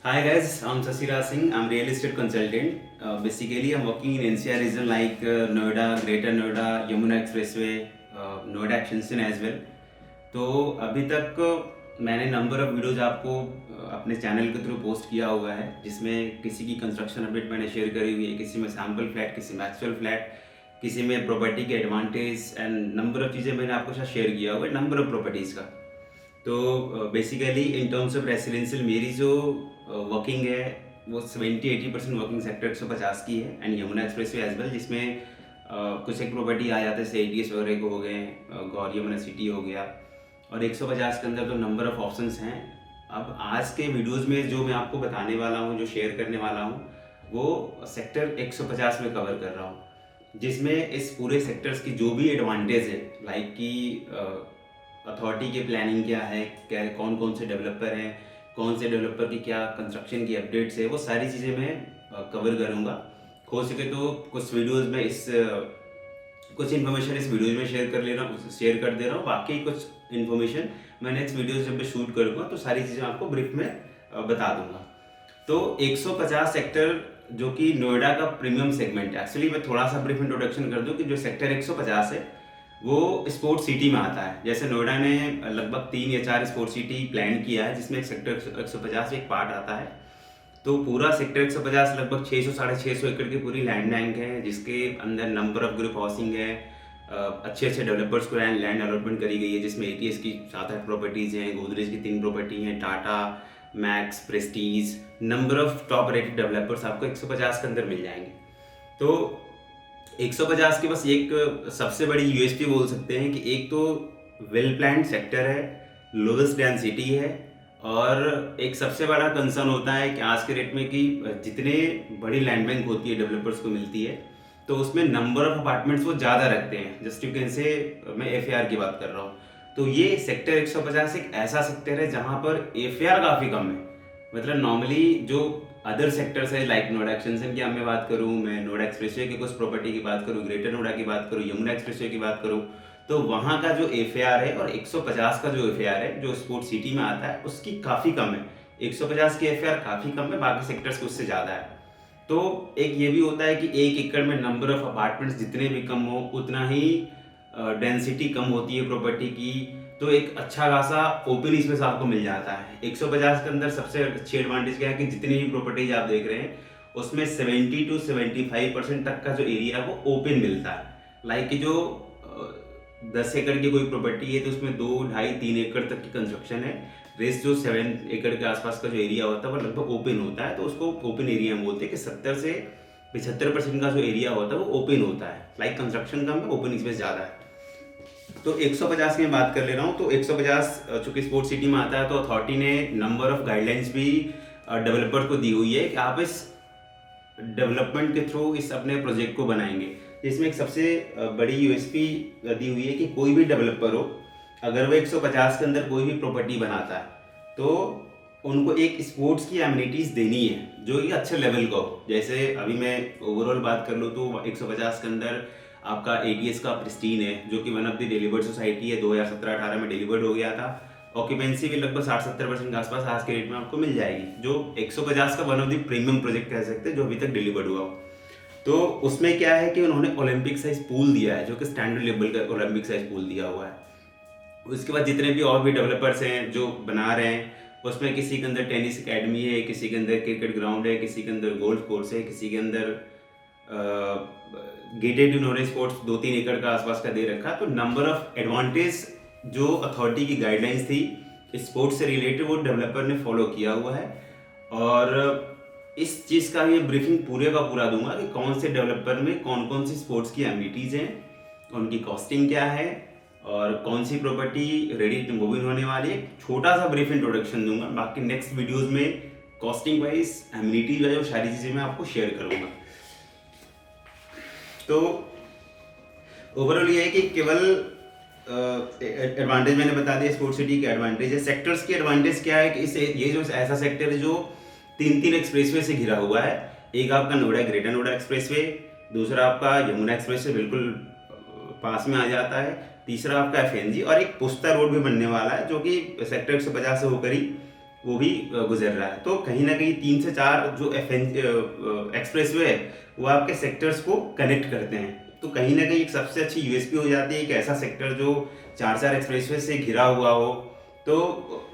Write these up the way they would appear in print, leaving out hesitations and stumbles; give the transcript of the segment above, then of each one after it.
Hi guys, I'm Sasiraj Singh. I'm real estate consultant. Basically, I'm working in NCR region like Noida, Greater Noida, Yamuna Expressway, Noida Extension as well. तो अभी तक मैंने number of videos आपको अपने channel के through post किया हुआ है, जिसमें किसी की कंस्ट्रक्शन अपडेट मैंने शेयर करी हुई है, किसी में सैम्पल फ्लैट, किसी में एक्चुअल फ्लैट, किसी में प्रॉपर्टी के एडवांटेज एंड नंबर ऑफ चीज़ें मैंने आपके साथ शेयर किया हुआ है, नंबर ऑफ प्रॉपर्टीज़ का। तो basically in terms of residential मेरी जो वर्किंग है वो 70-80% वर्किंग सेक्टर 150 की है and Yamuna expressway as well, जिसमें कुछ एक प्रॉपर्टी आ जाते हैं जैसे ATS वगैरह को हो गए, गौर यमुना सिटी हो गया, और 150 के अंदर तो नंबर ऑफ ऑप्शंस हैं। अब आज के वीडियोस में जो मैं आपको बताने वाला हूँ, जो शेयर करने वाला हूँ, वो सेक्टर 150 में कवर कर रहा हूँ, जिसमें इस पूरे सेक्टर्स की जो भी एडवांटेज है, लाइक कि अथॉरिटी की प्लानिंग क्या है, क्या कौन कौन से डेवलपर हैं, कौन से डेवलपर की क्या कंस्ट्रक्शन की अपडेट्स है, वो सारी चीज़ें मैं कवर करूँगा। हो सके तो कुछ वीडियोस में कुछ इन्फॉर्मेशन इस वीडियोज में शेयर कर दे रहा हूँ, बाकी कुछ इन्फॉर्मेशन मैं नेक्स्ट वीडियोज जब मैं शूट करूँगा तो सारी चीज़ें आपको ब्रीफ में बता दूंगा। तो 150 सेक्टर जो कि नोएडा का प्रीमियम सेगमेंट है, एक्चुअली मैं थोड़ा सा ब्रीफ इंट्रोडक्शन कर दूं कि जो सेक्टर 150 है वो स्पोर्ट्स सिटी में आता है। जैसे नोएडा ने लगभग 3 या 4 स्पोर्ट्स सिटी प्लान किया है, जिसमें एक सेक्टर 150 एक पार्ट आता है। तो पूरा सेक्टर 150 लगभग 600 साढ़े 600 एकड़ की पूरी लैंड बैंक है, जिसके अंदर नंबर ऑफ ग्रुप हाउसिंग है, अच्छे अच्छे डेवलपर्स को लैंड अलॉटमेंट करी गई है, जिसमें ATS की 7-8 प्रॉपर्टीज़ हैं, गोदरेज की 3 प्रॉपर्टी हैं, Tata, max, Prestige, number of top rated developers आपको 150 के अंदर मिल जाएंगे। तो 150 की बस एक सबसे बड़ी USP बोल सकते हैं कि एक तो वेल प्लान्ड सेक्टर है, लोवेस्ट डेंसिटी है, और एक सबसे बड़ा कंसर्न होता है कि आज के रेट में कि जितने बड़ी लैंड बैंक होती है डेवलपर्स को मिलती है, तो उसमें नंबर ऑफ अपार्टमेंट्स वो ज़्यादा रखते हैं। जस्ट यू कैन से मैं FAR की बात कर रहा हूँ। तो ये सेक्टर 150 एक ऐसा सेक्टर है जहाँ पर FAR काफ़ी कम है। मतलब नॉर्मली जो अदर सेक्टर्स है लाइक नोएडा एक्सटेंशन की मैं बात करूँ, मैं नोएडा एक्सप्रेसवे की कुछ प्रॉपर्टी की बात करूँ, ग्रेटर नोएडा की बात करूँ, यमुना एक्सप्रेसवे की बात करूँ, तो वहाँ का जो FAR है और 150 का जो FAR है जो स्पोर्ट सिटी में आता है उसकी काफ़ी कम है। 150 की FAR काफ़ी कम है, बाकी सेक्टर्स की उससे ज़्यादा है। तो एक ये भी होता है कि 1 एकड़ में नंबर ऑफ अपार्टमेंट्स जितने भी कम हो उतना ही डेंसिटी कम होती है प्रॉपर्टी की, तो एक अच्छा खासा ओपन स्पेस आपको मिल जाता है। 150 के अंदर सबसे अच्छी एडवांटेज क्या है कि जितनी भी प्रॉपर्टीज आप देख रहे हैं उसमें 70 to 75% तक का जो एरिया है वो ओपन मिलता है। लाइक कि जो 10 एकड़ की कोई प्रॉपर्टी है तो उसमें 2, 2.5, 3 एकड़ तक की कंस्ट्रक्शन है, रेस्ट जो 7 एकड़ के आसपास का जो एरिया होता है वो लगभग ओपन होता है, तो उसको ओपन एरिया में बोलते हैं कि 70 से 75% का जो एरिया होता है वो ओपन होता है। लाइक कंस्ट्रक्शन कम है, ओपन स्पेस ज़्यादा है। तो 150 की मैं बात कर ले रहा हूँ। तो 150 चूंकि स्पोर्ट सिटी में आता है तो अथॉरिटी ने नंबर ऑफ गाइडलाइंस भी डेवलपर को दी हुई है कि आप इस डेवलपमेंट के थ्रू इस अपने प्रोजेक्ट को बनाएंगे। इसमें एक सबसे बड़ी USP दी हुई है कि कोई भी डेवलपर हो, अगर वो 150 के अंदर कोई भी प्रॉपर्टी बनाता है तो उनको एक स्पोर्ट्स की एमिनिटीज़ देनी है जो कि अच्छे लेवल का हो। जैसे अभी मैं ओवरऑल बात कर लूँ तो 150 के अंदर आपका ATS का प्रिस्टीन है, जो कि one of the delivered society है, 2017-18 में डिलीवर्ड हो गया था। ऑक्यूपेंसी भी लगभग 60-70% के आसपास आज के रेट में आपको मिल जाएगी, जो 150 का one of the premium project कह सकते हैं जो अभी तक डिलीवर्ड हुआ हो। तो उसमें क्या है कि उन्होंने ओलंपिक साइज पूल दिया है, जो कि स्टैंडर्ड लेवल का ओलंपिक साइज पूल दिया हुआ है। उसके बाद जितने भी और भी डेवलपर्स हैं जो बना रहे हैं, उसमें किसी के अंदर टेनिस एकेडमी है, किसी के अंदर क्रिकेट ग्राउंड है, किसी के अंदर गोल्फ कोर्स है, किसी के अंदर गेटेड इन्होंने स्पोर्ट्स 2-3 एकड़ का आसपास का दे रखा। तो नंबर ऑफ एडवांटेज जो अथॉरिटी की गाइडलाइंस थी स्पोर्ट्स से रिलेटेड वो डेवलपर ने फॉलो किया हुआ है। और इस चीज़ का ये ब्रीफिंग पूरे का पूरा दूंगा कि कौन से डेवलपर में कौन कौन सी स्पोर्ट्स की एमिनिटीज़ हैं, उनकी कॉस्टिंग क्या है, और कौन सी property ready to move in होने वाली है। छोटा सा ब्रीफ इंट्रोडक्शन दूंगा, बाकी नेक्स्ट वीडियोस में कॉस्टिंग वाइज, एमिनिटीज वाइज और सारी चीज़ें मैं आपको शेयर करूंगा। तो ओवरऑल ये है कि केवल एडवांटेज मैंने बता दिया स्पोर्ट सिटी के एडवांटेज है। सेक्टर्स की एडवांटेज क्या है कि इसे ये जो ऐसा सेक्टर है जो 3-3 एक्सप्रेसवे से घिरा हुआ है। एक आपका नोएडा ग्रेटर नोएडा एक्सप्रेसवे, दूसरा आपका यमुना एक्सप्रेसवे बिल्कुल पास में आ जाता है, तीसरा आपका FNG, और एक पुस्ता रोड भी बनने वाला है जो कि सेक्टर 150 से होकर ही वो भी गुजर रहा है। तो कहीं ना कहीं 3 से 4 जो एक्सप्रेसवे है वो आपके सेक्टर्स को कनेक्ट करते हैं। तो कहीं ना कहीं एक सबसे अच्छी यूएसपी हो जाती है एक ऐसा सेक्टर जो 4 एक्सप्रेसवे से घिरा हुआ हो, तो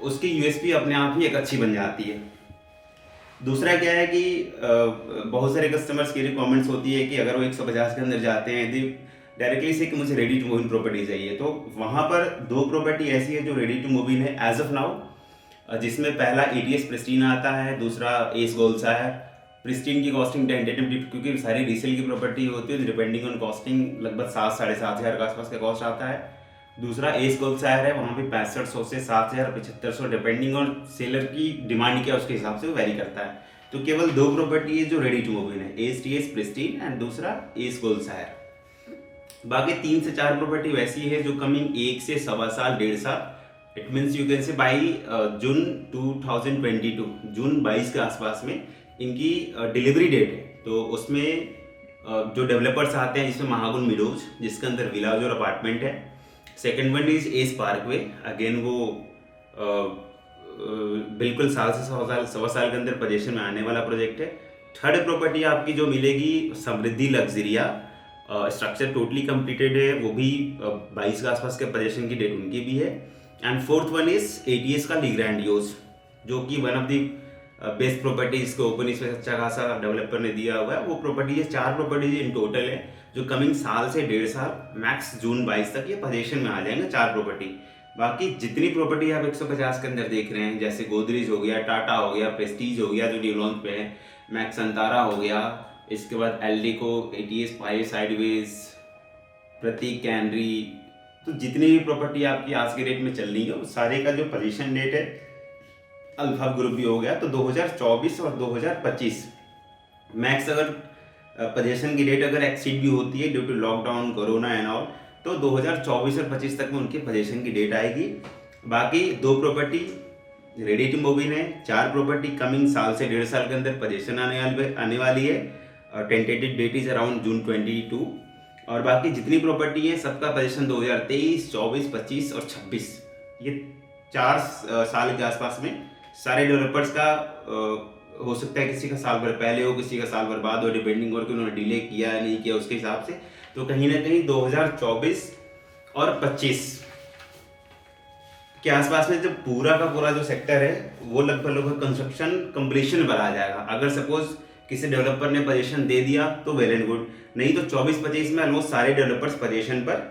उसकी यूएसपी अपने आप ही एक अच्छी बन जाती है। दूसरा क्या है कि बहुत सारे कस्टमर्स की रिक्वायरमेंट्स होती है कि अगर वो 150 के अंदर जाते हैं यदि डायरेक्टली से कि मुझे ready to move in property चाहिए, तो वहाँ पर 2 प्रॉपर्टी ऐसी है जो रेडी टू मूव इन है एज ऑफ नाउ, जिसमें पहला एटीएस प्रिस्टीन आता है, दूसरा एस गोल्सा है। प्रिस्टीन की कॉस्टिंग टेंटेटिव, क्योंकि सारी रीसेल की प्रॉपर्टी होती है, डिपेंडिंग ऑन कॉस्टिंग लगभग 7-7.5 हज़ार के आसपास का कॉस्ट आता है। दूसरा एस गोल्सायर है, वहाँ पे 6500 से 7000 7500 डिपेंडिंग ऑन सेलर की डिमांड क्या उसके हिसाब से वो वेरी करता है। तो केवल 2 प्रॉपर्टी है जो रेडी टू मूव इन है, S T S pristine and दूसरा एस गोल्सायर। बाकी 3 से 4 प्रॉपर्टी वैसी है जो कमिंग 1 से सवा साल 1.5 साल, it means you can say by June 2022, जून 22 के आसपास में इनकी डिलीवरी डेट है। तो उसमें जो डेवलपर्स आते हैं जिसमें महागुन मिडोज, जिसके अंदर विलाज और अपार्टमेंट है। Second one is S Parkway, again वो बिल्कुल साल से सवा साल के अंदर पोजीशन में आने वाला प्रोजेक्ट है। थर्ड प्रॉपर्टी आपकी जो मिलेगी समृद्धि लग्जरिया, स्ट्रक्चर टोटली कंप्लीटेड है, वो भी 22 के आसपास के पोजीशन की डेट उनकी भी है। And fourth one is ATS का ली ग्रैंडियोज, जो कि one of the best properties को ओपन स्पेस अच्छा खासा डेवलपर ने दिया हुआ है। वो प्रॉपर्टी 4 प्रॉपर्टीज इन टोटल है जो कमिंग साल से 1.5 साल मैक्स जून 22 तक ये पोजीशन में आ जाएंगे 4 प्रॉपर्टी। बाकी जितनी प्रॉपर्टी आप 150 के अंदर देख रहे हैं, जैसे गोदरेज हो गया, टाटा हो गया, प्रेस्टीज हो गया जो न्यू लॉन्च पे है, मैक्स अंतारा हो गया, इसके बाद एल्डिको, एटीएस पाई साइडवेज, प्रतीक कैनरी, तो जितनी भी प्रॉपर्टी आपकी आज के डेट में चल रही है सारे का जो पोजीशन डेट है अल्फा ग्रुप भी हो गया, तो 2024 और 2025 मैक्स अगर पोजीशन की डेट अगर एक्सीड भी होती है due to lockdown corona and all, तो 2024 और 25 तक में उनकी पोजीशन की डेट आएगी। बाकी 2 property ready to move in है, 4 प्रॉपर्टी कमिंग साल से 1.5 साल के अंदर पोजीशन आने वाली है। Tentative date is around June 22। और बाकी जितनी प्रॉपर्टी है सबका पोजीशन 2023, 24, 25 और 26, ये 4 साल के आसपास में सारे डेवलपर्स का हो सकता है किसी का साल भर पहले हो, किसी का साल भर बाद हो, डिपेंडिंग और कि उन्होंने डिले किया या नहीं किया उसके हिसाब से। तो कहीं ना कहीं 2024 और 25 के आसपास में जो पूरा का पूरा जो सेक्टर है वो लगभग कंस्ट्रक्शन कंप्लीशन पर आ जाएगा। अगर सपोज किसी डेवलपर ने पोजीशन दे दिया तो वेल एंड गुड, नहीं तो 24-25 में ऑलमोस्ट सारे डेवलपर्स पोजीशन पर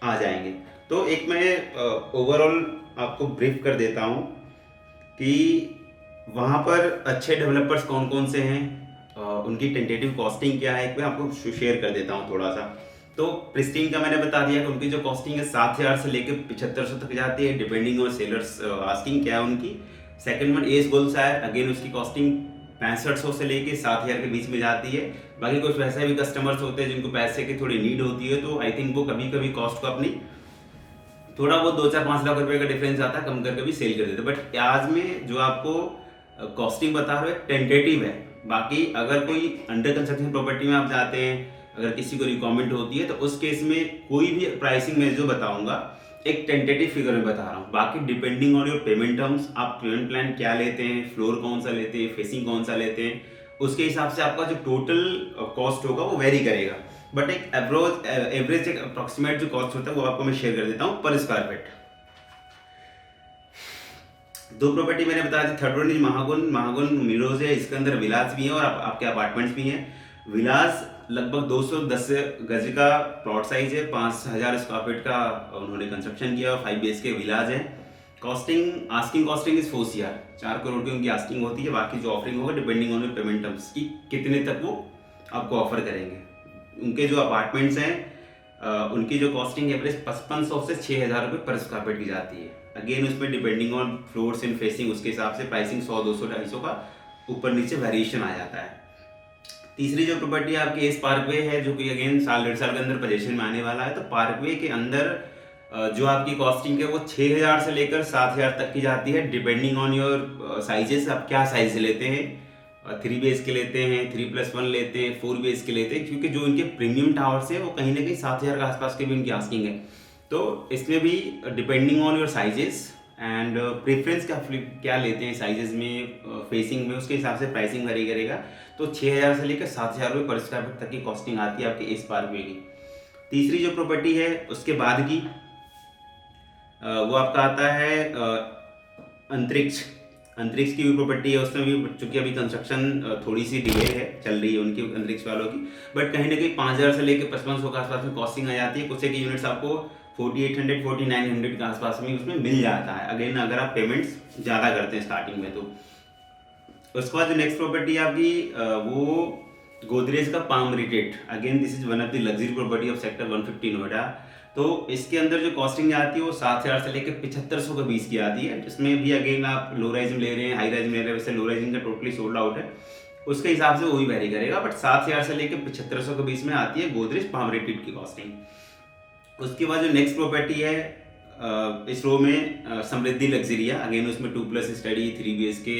आ जाएंगे। तो एक मैं ओवरऑल आपको ब्रीफ कर देता हूँ कि वहाँ पर अच्छे डेवलपर्स कौन कौन से हैं, उनकी टेंटेटिव कॉस्टिंग क्या है, एक मैं आपको शेयर कर देता हूँ थोड़ा सा। तो प्रिस्टीन का मैंने बता दिया कि उनकी जो कॉस्टिंग है 7000 से लेकर 7500 तक जाती है, डिपेंडिंग ऑन सेलर्स आस्किंग क्या है उनकी। सेकंड वन एस गोल्सायर, अगेन उसकी कॉस्टिंग 6500 से लेके 7000 के बीच में जाती है। बाकी कुछ वैसे भी कस्टमर्स होते हैं जिनको पैसे की थोड़ी नीड होती है, तो आई थिंक वो कभी कभी कॉस्ट को अपनी थोड़ा बहुत 2-4-5 लाख रुपए का डिफरेंस आता है, कम करके भी सेल कर देते हैं। बट आज में जो आपको कॉस्टिंग बता रहे हो टेंटेटिव है। बाकी अगर कोई अंडर कंस्ट्रक्शन प्रॉपर्टी में आप जाते हैं, अगर किसी को रिक्वायरमेंट होती है, तो उस केस में कोई भी प्राइसिंग मैं जो बताऊंगा एक टेंटेटिव फिगर में बता रहा हूँ। बाकी depending on your payment terms, आप पेमेंट प्लान क्या लेते हैं, फ्लोर कौन सा लेते हैं, फेसिंग कौन सा लेते हैं, उसके हिसाब से आपका जो टोटल कॉस्ट होगा वो वेरी करेगा। बट एक एवरेज एक अप्रॉक्सीमेट जो कॉस्ट होता है वो आपको मैं शेयर कर देता हूँ पर स्क्वायर फीट। 2 प्रॉपर्टी मैंने बताया थी। थर्ड वन इज महागुन मिरोज है, इसके अंदर विलास भी है और आपके अपार्टमेंट्स भी हैं। विलास लगभग 210 गज का प्लॉट साइज है, 5000 स्क्वायर फीट का उन्होंने कंस्ट्रक्शन किया, 5 BHK विलाज है। Asking costing is 4 CR, 4 crore की उनकी आस्किंग होती है। बाकी जो ऑफरिंग होगा डिपेंडिंग ऑन पेमेंट टर्म्स की कितने तक वो आपको ऑफर करेंगे। उनके जो अपार्टमेंट्स हैं उनकी जो कॉस्टिंग एवरेज 5500 से 6000 रुपये पर स्क्वायर फीट की जाती है। अगेन उसमें depending on floors in facing उसके हिसाब से प्राइसिंग 100, 200, 250 का ऊपर नीचे वेरिएशन आ जाता है। तीसरी जो प्रॉपर्टी आपकी एस पार्कवे है, जो कि अगेन साल 1.5 साल के अंदर पोजीशन में आने वाला है। तो पार्कवे के अंदर जो आपकी कॉस्टिंग है वो 6000 से लेकर 7000 तक की जाती है, डिपेंडिंग ऑन योर साइजेस, आप क्या साइज लेते हैं, 3 BHK लेते हैं, 3+1 लेते हैं, 4 BHK लेते हैं, क्योंकि जो इनके प्रीमियम टावर्स है वो कहीं ना कहीं 7000 के आसपास के भी उनकी आस्किंग है। तो इसमें भी depending on your sizes and preference क्या लेते हैं साइजेस में, फेसिंग में, उसके हिसाब से प्राइसिंग वैरी करेगा। तो 6,000 से लेकर 7,000 रुपये पर स्क्वायर फीट तक की कॉस्टिंग आती है आपके इस स्कॉर्पियो की। तीसरी जो प्रॉपर्टी है उसके बाद की वो आपका आता है अंतरिक्ष। अंतरिक्ष की भी प्रॉपर्टी है, उसमें भी चूंकि अभी कंस्ट्रक्शन थोड़ी सी डिले है, चल रही है उनकी अंतरिक्ष वालों की, बट कहीं ना कहीं 5,000 से लेकर 5500 के आसपास में कॉस्टिंग आ जाती है। कुछ एक यूनिट्स आपको 4800 4900 के आसपास में उसमें मिल जाता है, अगेन अगर आप पेमेंट्स ज़्यादा करते हैं स्टार्टिंग में। तो उसके बाद जो नेक्स्ट प्रॉपर्टी आपकी वो गोदरेज का palm retreat. Again this is one of the luxury property of sector 150 Noida. तो इसके अंदर जो कॉस्टिंग आती है वो 7,000 से लेकर 7500 के बीच की आती है। इसमें भी अगेन आप लो राइज में ले रहे हैं, हाई राइज में ले रहे हैं, वैसे लो राइजिंग का टोटली सोल्ड आउट है, उसके हिसाब से वो भी वेरी करेगा, बट 7,000 से लेकर 7500 के बीच में आती है गोदरेज पाम रिटेट की कॉस्टिंग। उसके बाद जो नेक्स्ट प्रॉपर्टी है इस रो में समृद्धि लग्जरिया। अगेन उसमें 2+ स्टडी 3 BHK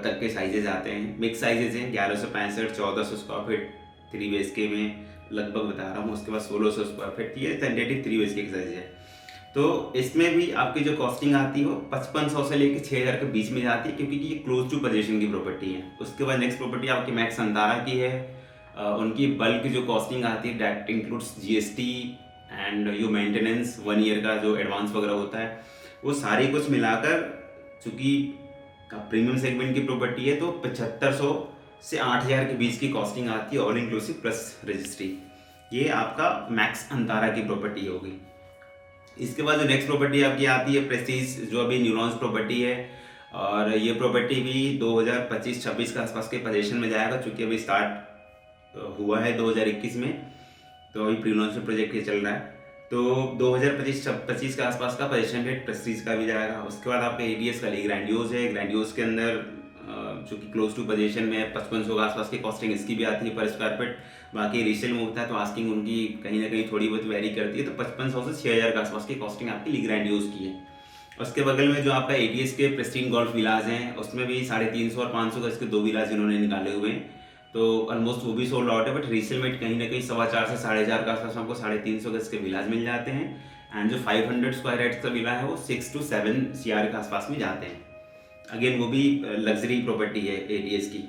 तक के साइजेज आते हैं, मिक्स साइजेज हैं 1165 1400 स्क्वायर फीट 3 BHK में लगभग बता रहा हूँ। उसके बाद 1600 स्क्वायर फीट ये टेंटेटिव 3 BHK की साइज है। तो इसमें भी आपकी जो कॉस्टिंग आती है वो 5500 से लेकर 6,000 के बीच में जाती है, क्योंकि ये क्लोज टू पोजीशन की प्रॉपर्टी है। उसके बाद नेक्स्ट प्रॉपर्टी आपकी मैक्स अंतारा की है। उनकी बल्क जो कॉस्टिंग आती है that includes GST and yo maintenance 1 year का जो एडवांस वगैरह होता है, वो सारी कुछ मिलाकर, चूँकि प्रीमियम सेगमेंट की प्रॉपर्टी है, तो 7500 से 8,000 के बीच की कॉस्टिंग आती है ऑल इंक्लूसिव प्लस रजिस्ट्री। ये आपका मैक्स अंतारा की प्रॉपर्टी होगी। इसके बाद जो नेक्स्ट प्रॉपर्टी आपकी आती है प्रेस्टीज, जो अभी न्यूरॉन्स प्रॉपर्टी है, और ये प्रॉपर्टी भी 2025-26 के आसपास के पोजीशन में जाएगा, चूँकि अभी स्टार्ट हुआ है 2021 में, तो अभी प्री लॉन्च प्रोजेक्ट ये चल रहा है। तो 2025-25 के आसपास का पोजीशन रेट प्रेस्टीज का भी जाएगा। उसके बाद आपका ATS का ग्रैंडियोज है। ग्रैंडियोज के अंदर जो कि क्लोज टू पोजीशन में 5500 के आसपास की कॉस्टिंग इसकी भी आती है पर स्क्वायर फीट। बाकी रीसेल में होता है तो आस्किंग उनकी कहीं ना कहीं थोड़ी बहुत वेरी करती है, तो 5500 से 6,000 के आसपास की कॉस्टिंग आपकी ग्रैंडियोज की है। उसके बगल में जो आपका ATS के प्रेस्टीन गोल्फ विलाज हैं, उसमें भी 350 और 500 गज के 2 विलाज इन्होंने निकाले हुए हैं, तो ऑलमोस्ट वो भी सोल्ड आउट है। बट रीसेल में कहीं ना कहीं 4.25 से 4,500 के आसपास आपको 350 गज के विलाज मिल जाते हैं। एंड जो 500 स्क्वायर यार्ड का विला है वो 6 to 7 CR के आसपास में जाते हैं। अगेन वो भी लग्जरी प्रॉपर्टी है ATS की।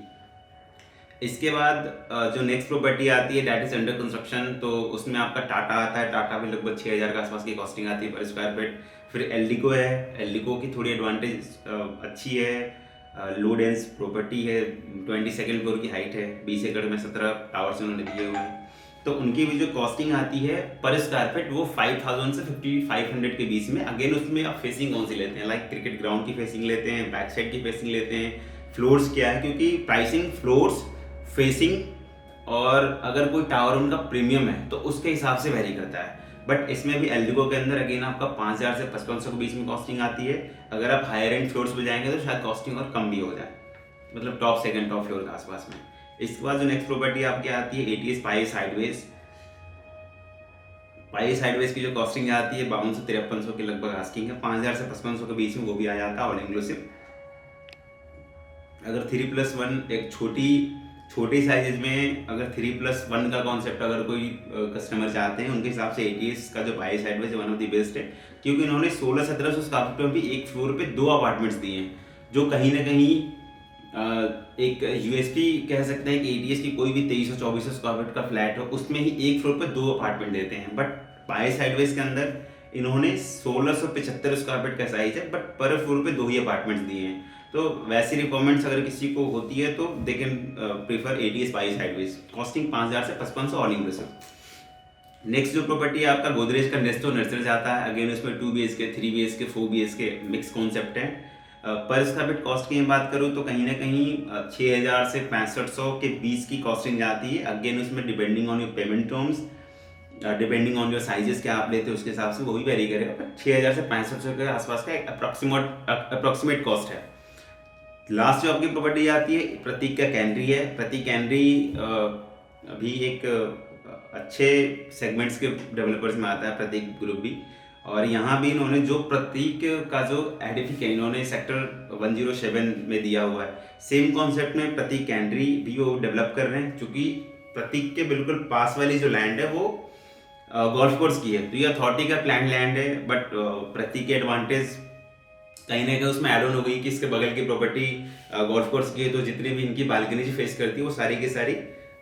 इसके बाद जो नेक्स्ट प्रॉपर्टी आती है डैट इज अंडर कंस्ट्रक्शन, तो उसमें आपका टाटा आता है। टाटा भी लगभग 6,000 के आसपास की कॉस्टिंग आती है पर स्क्वायर फीट। फिर एल्डिको है। एल्डिको की थोड़ी एडवांटेज अच्छी है, लो डेंस प्रॉपर्टी है, 22nd फ्लोर की हाइट है, 20 एकड़ में 17 टावर्स उन्होंने दिए हुए हैं। तो उनकी भी जो कॉस्टिंग आती है पर स्क्वायर फीट वो 5,000 से 5,500 के बीच में। अगेन उसमें आप फेसिंग कौन सी लेते हैं, लाइक क्रिकेट ग्राउंड की फेसिंग लेते हैं, बैक साइड की फेसिंग लेते हैं, फ्लोर्स क्या है, क्योंकि प्राइसिंग फ्लोर्स, फेसिंग और अगर कोई टावर उनका प्रीमियम है तो उसके हिसाब से वेरी करता है। बट इसमें भी एल्डिको के अंदर अगेन आपका 5,000 से 5500 के बीच में कॉस्टिंग आती है। अगर आप हायर एंड फ्लोर्स पे जाएंगे तो शायद कॉस्टिंग और कम भी हो जाए, मतलब टॉप सेकंड टॉप फ्लोर के आसपास में। इसके बाद जो नेक्स्ट प्रॉपर्टी आपकी आती है ATS पाई साइडवेज। पाई साइडवेज की जो कॉस्टिंग आती है 5200 से 5300 के लगभग आस्किंग है, 5,000 से 5500 के बीच में वो भी आ जाता है ऑल इंक्लूसिव। अगर 3+1 एक छोटी साइजेज में, अगर 3+1 का कॉन्सेप्ट अगर कोई कस्टमर चाहते हैं, उनके हिसाब से ATS का जो by sideways one of the best है, क्योंकि इन्होंने 1600-1700 स्क्वायर फीट में भी एक फ्लोर पे 2 अपार्टमेंट्स दिए हैं, जो कहीं ना कहीं एक USP कह सकते हैं कि ATS की कोई भी 2300-2400 स्क्वायर फीट का फ्लैट हो उसमें ही एक फ्लोर पे 2 अपार्टमेंट देते हैं। बट बाई साइडवेज के अंदर इन्होंने 1675 स्क्वायर फीट का साइज है, बट पर फ्लोर पे 2 ही अपार्टमेंट्स दिए हैं। तो वैसी रिक्वायरमेंट्स अगर किसी को होती है तो they can prefer ATS by sideways. Costing 5,000 से 5500 ऑल इंक्लूसिव। नेक्स्ट जो प्रॉपर्टी है आपका गोदरेज का नेस्टो नर्सरीज आता है। अगेन उसमें 2 BHK 3 BHK 4 BHK mix concept है। पर स्क्वायर फीट कॉस्ट की बात करूँ तो कहीं ना कहीं 6,000 से 6500 के बीच की कॉस्टिंग जाती है। अगेन उसमें depending on your payment terms, depending on your sizes क्या आप लेते हो उसके हिसाब से वो भी वेरी करेगा, पर 6,000 से 6500 के आसपास का एक अप्रोक्सीमेट कॉस्ट है। लास्ट जो आपकी प्रॉपर्टी आती है प्रतीक का कैनरी है। प्रतीक कैनरी अभी एक अच्छे सेगमेंट्स के डेवलपर्स में आता है, प्रतीक ग्रुप भी। और यहाँ भी इन्होंने जो प्रतीक का जो एडिफिक है इन्होंने सेक्टर 107 में दिया हुआ है, सेम कॉन्सेप्ट में प्रतीक कैनरी भी वो डेवलप कर रहे हैं। क्योंकि प्रतीक के बिल्कुल पास वाली जो लैंड है वो गोल्फ कोर्स की है, तो ये अथॉरिटी का प्लान लैंड है। बट प्रतीक के एडवांटेज कहीं ना कहीं उसमें ऐड ऑन हो गई कि इसके बगल की प्रॉपर्टी गोल्फ कोर्स की है, तो जितनी भी इनकी बालकनी फेस करती है वो सारी की सारी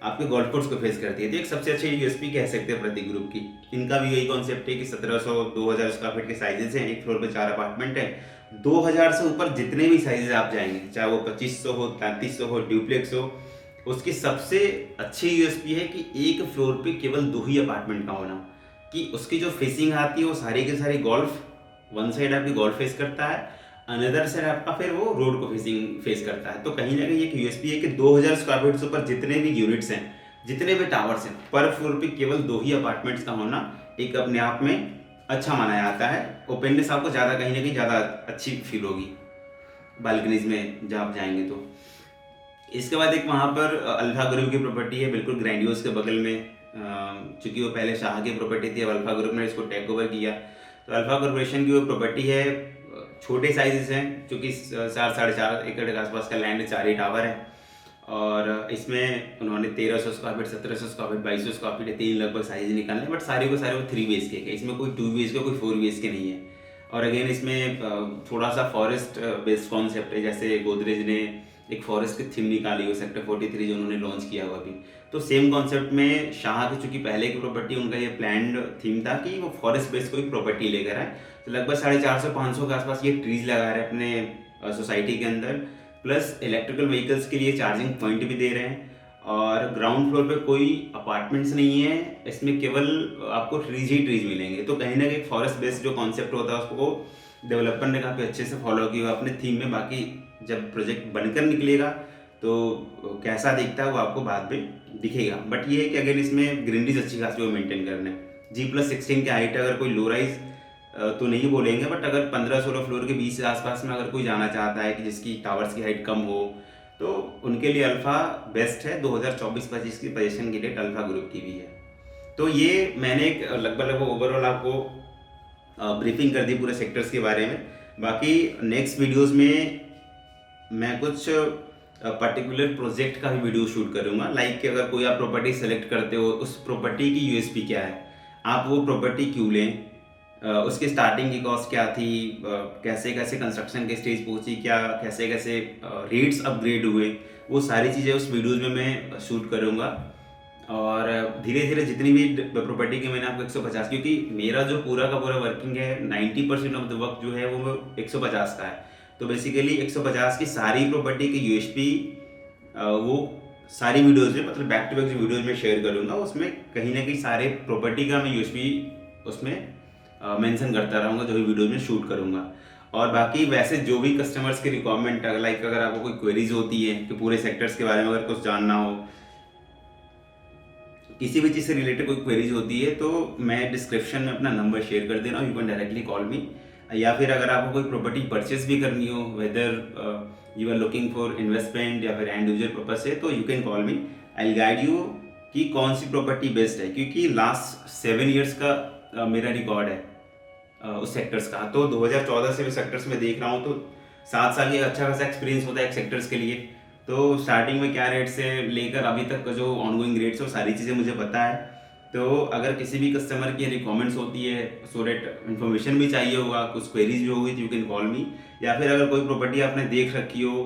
आपके गोल्फ कोर्स को फेस करती है। तो एक सबसे अच्छी यूएसपी कह सकते हैं प्रतीक ग्रुप की। इनका भी यही कॉन्सेप्ट है कि 1700 2000 स्क्वायर फीट के साइजेस हैं, एक फ्लोर पे 4 अपार्टमेंट है। 2000 से ऊपर जितने भी साइजेस आप जाएंगे, चाहे वो 2500 हो, 3300 हो, ड्यूप्लेक्स हो, उसकी सबसे अच्छी यूएसपी है कि एक फ्लोर पे केवल 2 ही अपार्टमेंट का होना, कि उसकी जो फेसिंग आती है वो सारी की सारी गोल्फ, वन साइड आपकी गोल्फ फेस करता है, अनदर साइड आपका फिर वो रोड को फेस करता है। तो कहीं ना कहीं एक यूएसपी है कि 2000 स्क्वायर फीट से ऊपर जितने भी यूनिट्स हैं, जितने भी टावर्स हैं, पर फ्लोर पे केवल 2 ही अपार्टमेंट्स का होना एक अपने आप में अच्छा माना जाता है। ओपननेस आपको ज़्यादा कहीं ना कहीं ज़्यादा अच्छी फील होगी बालकनीज में जब आप जाएंगे तो। इसके बाद एक वहाँ पर अल्फा ग्रुप की प्रॉपर्टी है, बिल्कुल ग्रैंडियोस के बगल में। चूंकि वो पहले शाह की प्रॉपर्टी थी, अब अल्फा ग्रुप ने इसको टेक ओवर किया। तो अल्फा कॉर्पोरेशन की वो प्रॉपर्टी है, छोटे साइजेस हैं, चूँकि 4-4.5 एकड़ के आसपास का लैंड, 4 ही टावर है। और इसमें उन्होंने 1300 square feet, 1700 square feet, 2200 square feet, 3 लगभग साइज निकालने, बट सारे को सारे वो 3 BHK के, इसमें कोई 2 BHK कोई 4 BHK नहीं है। और अगेन इसमें थोड़ा सा फॉरेस्ट बेस्ड कॉन्सेप्ट है, जैसे गोदरेज ने एक फॉरेस्ट की थीम निकाली हो सेक्टर 43 जो उन्होंने लॉन्च किया हुआ अभी। तो सेम कॉन्सेप्ट में शाह की चूंकि पहले की प्रॉपर्टी, उनका ये प्लान्ड थीम था कि वो फॉरेस्ट बेस्ड कोई प्रॉपर्टी लेकर आए। तो लगभग 450-500 के आसपास ये ट्रीज लगा रहे हैं अपने सोसाइटी के अंदर, प्लस इलेक्ट्रिकल व्हीकल्स के लिए चार्जिंग पॉइंट भी दे रहे हैं। और ग्राउंड फ्लोर पे कोई अपार्टमेंट्स नहीं है, इसमें केवल आपको ट्रीज ही ट्रीज मिलेंगे। तो कहीं ना कहीं फॉरेस्ट बेस्ड जो कॉन्सेप्ट होता है उसको डेवलपर ने काफ़ी अच्छे से फॉलो किया अपने थीम में। बाकी जब प्रोजेक्ट बनकर निकलेगा तो कैसा दिखता है वो आपको बाद में दिखेगा। बट ये है कि अगर इसमें ग्रीनरीज अच्छी खासी वो मेंटेन करना है। G+16 के हाइट, अगर कोई लो राइज तो नहीं बोलेंगे, बट अगर 15-16 फ्लोर के बीच से आसपास में अगर कोई जाना चाहता है कि जिसकी टावर्स की हाइट कम हो, तो उनके लिए अल्फ़ा बेस्ट है। 2024-25 की पोजीशन की डेट अल्फ़ा ग्रुप की भी है। तो ये मैंने एक लगभग ओवरऑल आपको ब्रीफिंग कर दी पूरे सेक्टर्स के बारे में। बाकी नेक्स्ट वीडियोस में मैं कुछ पर्टिकुलर प्रोजेक्ट का भी वीडियो शूट करूँगा। लाइक अगर कोई आप प्रॉपर्टी सेलेक्ट करते हो, उस प्रॉपर्टी की यूएसपी क्या है, आप वो प्रॉपर्टी क्यों लें, उसकी स्टार्टिंग की कॉस्ट क्या थी, कैसे कैसे कंस्ट्रक्शन के स्टेज पहुंची, क्या कैसे कैसे रेट्स अपग्रेड हुए, वो सारी चीज़ें उस वीडियोज़ में मैं शूट करूँगा। और धीरे धीरे जितनी भी प्रॉपर्टी की मैंने आपको 150, क्योंकि मेरा जो पूरा का पूरा वर्किंग है 90% ऑफ द वर्क जो है वो 150 का है। तो बेसिकली 150 की सारी प्रॉपर्टी की यूएसपी वो सारी वीडियोज़ में, मतलब बैक टू बैक जो वीडियोज़ में शेयर करूँगा, उसमें कहीं ना कहीं सारे प्रॉपर्टी का मैं यूएसपी उसमें मेंशन करता रहूँगा जो भी वीडियो में शूट करूँगा। और बाकी वैसे जो भी कस्टमर्स की रिक्वायरमेंट, लाइक अगर आपको कोई क्वेरीज होती है कि पूरे सेक्टर्स के बारे में अगर कुछ जानना हो, किसी भी चीज़ से रिलेटेड कोई क्वेरीज होती है, तो मैं डिस्क्रिप्शन में अपना नंबर शेयर कर दे रहा हूँ, यू कैन डायरेक्टली कॉल मी। या फिर अगर आपको कोई प्रॉपर्टी परचेज भी करनी हो, whether you are looking for investment या फिर एंड यूजर पर्पज से, तो you can call me, I will guide you कि कौन सी प्रॉपर्टी बेस्ट है। क्योंकि लास्ट 7 ईयर्स का मेरा रिकॉर्ड है उस सेक्टर्स का। तो 2014 से भी सेक्टर्स में देख रहा हूँ, तो 7 साल की अच्छा खासा एक्सपीरियंस होता है एक सेक्टर्स के लिए। तो स्टार्टिंग में क्या रेट से लेकर अभी तक का जो ऑनगोइंग रेट्स है वो सारी चीज़ें मुझे पता है। तो अगर किसी भी कस्टमर की रिक्वायरमेंट्स होती है, सो डेट इन्फॉर्मेशन भी चाहिए होगा, कुछ क्वेरीज भी होगी, तो यू कैन कॉल मी। या फिर अगर कोई प्रॉपर्टी आपने देख रखी हो,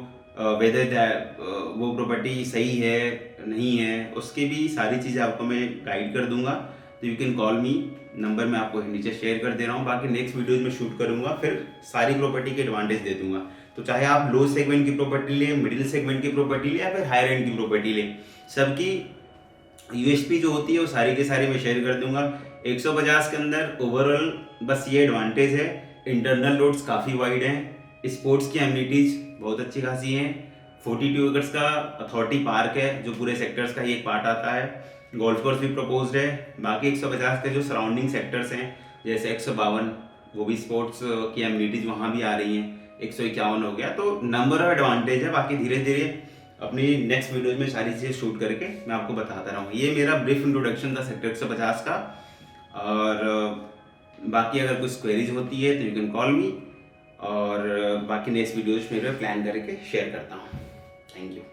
वेदर वो प्रॉपर्टी सही है नहीं है, उसकी भी सारी चीज़ें आपको मैं गाइड कर दूंगा। तो you can call me, number मैं आपको नीचे शेयर कर दे रहा हूँ। बाकी नेक्स्ट वीडियोज में शूट करूँगा, फिर सारी प्रॉपर्टी के एडवांटेज दे दूंगा। तो चाहे आप लो सेगमेंट की प्रॉपर्टी लें, मिडिल सेगमेंट की प्रॉपर्टी लें, या फिर हायर एंड की प्रॉपर्टी लें, सबकी यूएसपी जो होती है वो सारी की सारी मैं शेयर कर दूंगा। 150 के अंदर ओवरऑल बस ये एडवांटेज है, इंटरनल रोड्स काफ़ी वाइड हैं, स्पोर्ट्स की एमिनिटीज़ बहुत अच्छी खासी हैं, 42 एकर्स का अथॉरिटी पार्क है जो पूरे सेक्टर्स का ही एक पार्ट आता है, गोल्फ कोर्स भी प्रपोज्ड है। बाकी 150 के जो सराउंडिंग सेक्टर्स हैं, जैसे 152, वो भी स्पोर्ट्स की एमिनिटीज़ वहाँ भी आ रही हैं, 151 हो गया। तो नंबर ऑफ एडवांटेज है। बाकी धीरे धीरे अपनी नेक्स्ट वीडियोज में सारी चीज़ें शूट करके मैं आपको बताता रहूँ। ये मेरा ब्रीफ इंट्रोडक्शन था सेक्टर 150 का। और बाकी अगर कुछ क्वेरीज होती है तो यू कैन कॉल मी, और बाकी नेक्स्ट वीडियोज में प्लान करके शेयर करता हूँ। Thank you.